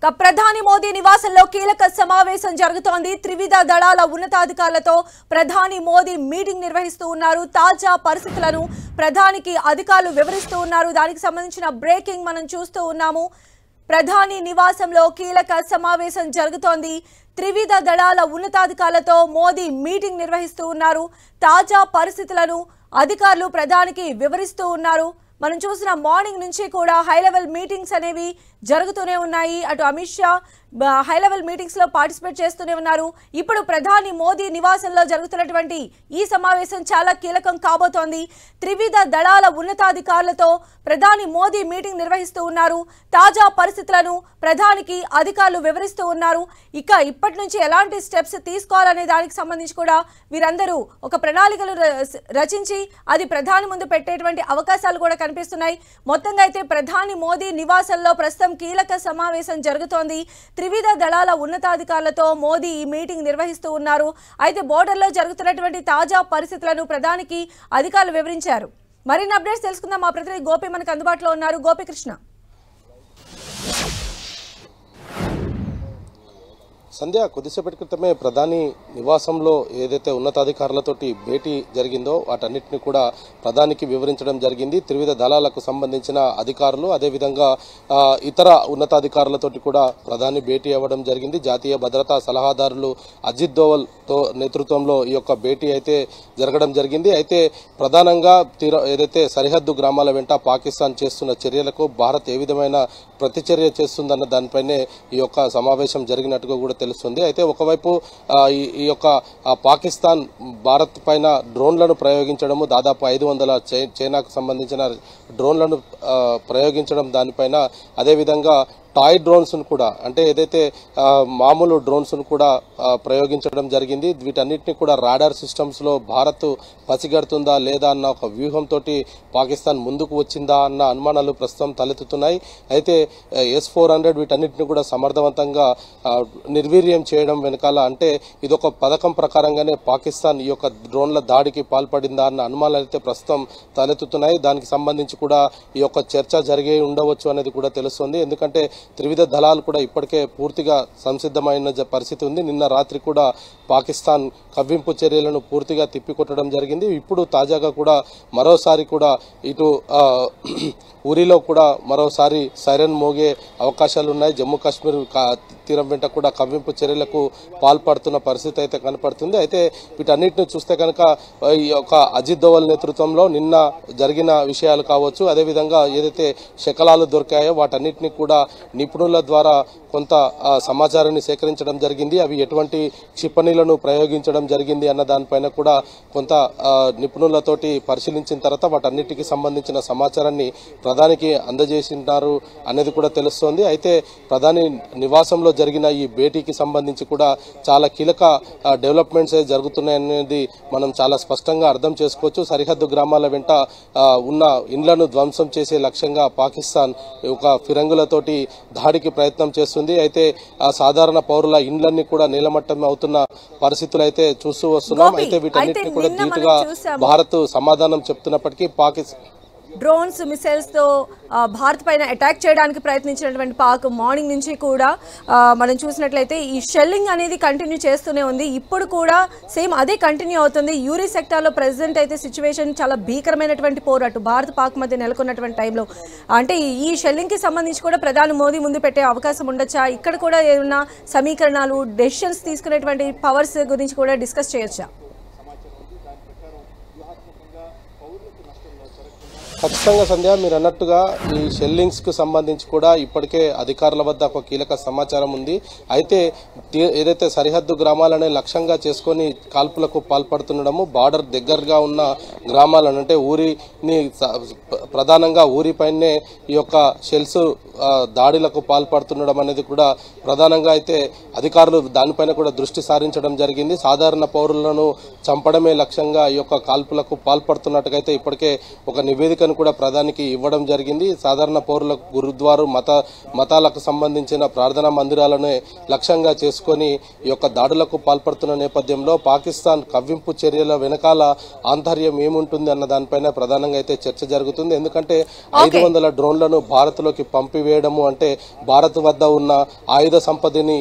ప్రధాని మోదీ నివాసంలో కీలక సమావేశం జరుగుతోంది. త్రివిధ దళాల ఉన్నతాధికారులతో ప్రధాని మోదీ మీటింగ్ నిర్వహిస్తూ ఉన్నారు. తాజా పరిస్థితులను ప్రధానికి అధికారులు వివరిస్తూ ఉన్నారు. దానికి సంబంధించిన బ్రేకింగ్ మనం చూస్తూ ఉన్నాము. ప్రధాని నివాసంలో కీలక సమావేశం జరుగుతోంది. త్రివిధ దళాల ఉన్నతాధికారులతో మోదీ మీటింగ్ నిర్వహిస్తూ ఉన్నారు. తాజా పరిస్థితులను అధికారులు ప్రధానికి వివరిస్తూ ఉన్నారు. మనం చూసిన మార్నింగ్ నుంచి కూడా హై లెవెల్ మీటింగ్స్ అనేవి జరుగుతూనే ఉన్నాయి. అటు Amit Shah high level meetings లో పార్టిసిపేట్ చేస్తూనే ఉన్నారు. ఇప్పుడు ప్రధాని మోదీ నివాసంలో జరుగుతున్నటువంటి ఈ సమావేశం చాలా కీలకం కాబోతోంది. త్రివిధ దళాల ఉన్నతాధికారులతో ప్రధాని మోదీ మీటింగ్ నిర్వహిస్తూ ఉన్నారు. తాజా పరిస్థితులను ప్రధానికి అధికారులు వివరిస్తూ ఉన్నారు. ఇక ఇప్పటి నుంచి ఎలాంటి స్టెప్స్ తీసుకోవాలనే దానికి సంబంధించి కూడా వీరందరూ ఒక ప్రణాళికలు రచించి అది ప్రధాని ముందు పెట్టేటువంటి అవకాశాలు కూడా కనిపిస్తున్నాయి. మొత్తంగా అయితే ప్రధాని మోదీ నివాసంలో ప్రస్తుతం కీలక సమావేశం జరుగుతోంది. త్రివిధ దళాల ఉన్నతాధికారులతో మోదీ ఈ మీటింగ్ నిర్వహిస్తూ ఉన్నారు. అయితే బోర్డర్లో జరుగుతున్నటువంటి తాజా పరిస్థితులను ప్రధానికి అధికారులు వివరించారు. మరిన్ని అప్డేట్స్ తెలుసుకుందాం. మా ప్రతినిధి గోపి మనకు అందుబాటులో ఉన్నారు. గోపికృష్ణ. సంధ్య, కొద్దిసేపటి క్రితమే ప్రధాని నివాసంలో ఏదైతే ఉన్నతాధికారులతోటి భేటీ జరిగిందో వాటన్నిటిని కూడా ప్రధానికి వివరించడం జరిగింది. త్రివిధ దళాలకు సంబంధించిన అధికారులు అదేవిధంగా ఇతర ఉన్నతాధికారులతోటి కూడా ప్రధాని భేటీ అవ్వడం జరిగింది. జాతీయ భద్రతా సలహాదారులు అజిత్ దోవల్ నేతృత్వంలో ఈ యొక్క భేటీ అయితే జరగడం జరిగింది. అయితే ప్రధానంగా ఏదైతే సరిహద్దు గ్రామాల వెంట పాకిస్తాన్ చేస్తున్న చర్యలకు భారత్ ఏ విధమైన ప్రతిచర్య చేస్తుందన్న దానిపైనే ఈ యొక్క సమావేశం జరిగినట్టుగా కూడా తెలుస్తుంది. అయితే ఒకవైపు ఈ యొక్క పాకిస్తాన్ భారత్ పైన డ్రోన్లను ప్రయోగించడము, దాదాపు 500 చైనాకు సంబంధించిన డ్రోన్లను ప్రయోగించడం, దానిపైన అదేవిధంగా టాయ్ డ్రోన్స్ కూడా అంటే ఏదైతే మామూలు డ్రోన్స్ కూడా ప్రయోగించడం జరిగింది. వీటన్నిటిని కూడా రాడార్ సిస్టమ్స్ లో భారత్ పసిగడుతుందా లేదా అన్న ఒక వ్యూహంతో పాకిస్తాన్ ముందుకు వచ్చిందా అన్న అనుమానాలు ప్రస్తుతం తలెత్తుతున్నాయి. అయితే S-400 వీటన్నిటిని కూడా సమర్థవంతంగా నిర్వీర్యం చేయడం వెనకాల అంటే ఇదొక పథకం ప్రకారంగానే పాకిస్తాన్ ఈ యొక్క డ్రోన్ల దాడికి పాల్పడిందా అన్న అనుమానాలు అయితే ప్రస్తుతం తలెత్తుతున్నాయి. దానికి సంబంధించి కూడా ఈ యొక్క చర్చ జరిగే ఉండవచ్చు అనేది కూడా తెలుస్తుంది. ఎందుకంటే త్రివిధ దళాలు కూడా ఇప్పటికే పూర్తిగా సంసిద్ధమైన పరిస్థితి ఉంది. నిన్న రాత్రి కూడా పాకిస్తాన్ కవ్వింపు చర్యలను పూర్తిగా తిప్పికొట్టడం జరిగింది. ఇప్పుడు తాజాగా కూడా మరోసారి కూడా ఇటు ఉరిలో కూడా మరోసారి సైరన్ మోగే అవకాశాలు ఉన్నాయి. జమ్మూ కాశ్మీర్ తీరం వెంట కూడా కవ్వింపు చర్యలకు పాల్పడుతున్న పరిస్థితి అయితే కనపడుతుంది. అయితే వీటన్నిటిని చూస్తే కనుక ఈ యొక్క అజిత్ దోవల్ నేతృత్వంలో నిన్న జరిగిన విషయాలు కావచ్చు, అదేవిధంగా ఏదైతే శకలాలు దొరికాయో వాటన్నిటిని కూడా నిపుణుల ద్వారా కొంత సమాచారాన్ని సేకరించడం జరిగింది. అవి ఎటువంటి క్షిపణులను ప్రయోగించడం జరిగింది అన్న దానిపైన కూడా కొంత నిపుణులతోటి పరిశీలించిన తర్వాత వాటన్నిటికి సంబంధించిన సమాచారాన్ని ప్రధానికి అందజేసినారు అనేది కూడా తెలుస్తోంది. అయితే ప్రధాని నివాసంలో జరిగిన ఈ భేటీకి సంబంధించి కూడా చాలా కీలక డెవలప్మెంట్స్ జరుగుతున్నాయనేది మనం చాలా స్పష్టంగా అర్థం చేసుకోవచ్చు. సరిహద్దు గ్రామాల వెంట ఉన్న ఇండ్లను ధ్వంసం చేసే లక్ష్యంగా పాకిస్తాన్ ఒక ఫిరంగులతోటి దాడికి ప్రయత్నం చేస్తుంది. అయితే ఆ సాధారణ పౌరుల ఇండ్లన్నీ కూడా నీలమట్టం అవుతున్న పరిస్థితులు అయితే చూస్తూ వస్తున్నాం. అయితే వీటన్నిటిని కూడా ధీటుగా భారత్ సమాధానం చెప్తున్నప్పటికీ పాకిస్తాన్ డ్రోన్స్ మిసైల్స్ తో భారత్ పైన అటాక్ చేయడానికి ప్రయత్నించినటువంటి పాక్ మార్నింగ్ నుంచి కూడా మనం చూసినట్లయితే ఈ షెల్లింగ్ అనేది కంటిన్యూ చేస్తూనే ఉంది. ఇప్పుడు కూడా సేమ్ అదే కంటిన్యూ అవుతుంది. యూరి సెక్టార్లో ప్రెసిడెంట్ అయితే సిచ్యువేషన్ చాలా భీకరమైనటువంటి పోరాటం భారత్ పాక్ మధ్య నెలకొన్నటువంటి టైంలో అంటే ఈ షెల్లింగ్ కి సంబంధించి కూడా ప్రధాని మోదీ ముందు పెట్టే అవకాశం ఉండొచ్చా? ఇక్కడ కూడా ఏమన్నా సమీకరణాలు డెసిషన్స్ తీసుకునేటువంటి పవర్స్ గురించి కూడా డిస్కస్ చేయొచ్చా? ఖచ్చితంగా సంధ్య, మీరు అన్నట్టుగా ఈ షెల్లింగ్స్ కు సంబంధించి కూడా ఇప్పటికే అధికారుల వద్ద ఒక కీలక సమాచారం ఉంది. అయితే ఏదైతే సరిహద్దు గ్రామాలనే లక్ష్యంగా చేసుకొని కాల్పులకు పాల్పడుతుండడము, బార్డర్ దగ్గరగా ఉన్న గ్రామాలను అంటే ఊరిని ప్రధానంగా ఊరిపైనే ఈ యొక్క షెల్స్ దాడులకు పాల్పడుతుండడం అనేది కూడా ప్రధానంగా అయితే అధికారులు దానిపైన కూడా దృష్టి సారించడం జరిగింది. సాధారణ పౌరులను చంపడమే లక్ష్యంగా ఈ యొక్క కాల్పులకు పాల్పడుతున్నట్టుగా ఇప్పటికే ఒక నివేదికను కూడా ప్రధానికి ఇవ్వడం జరిగింది. సాధారణ పౌరులకు గురుద్వారు మతాలకు సంబంధించిన ప్రార్థనా మందిరాలను లక్ష్యంగా చేసుకొని ఈ యొక్క దాడులకు పాల్పడుతున్న నేపథ్యంలో పాకిస్తాన్ కవ్వింపు చర్యల వెనకాల ఆంతర్యం ఏముంటుంది అన్న దానిపైన ప్రధానంగా అయితే చర్చ జరుగుతుంది. ఎందుకంటే 500 డ్రోన్లను భారత్ లోకి పంపివేయడము అంటే భారత్ వద్ద ఉన్న ఆయుధ సంపదని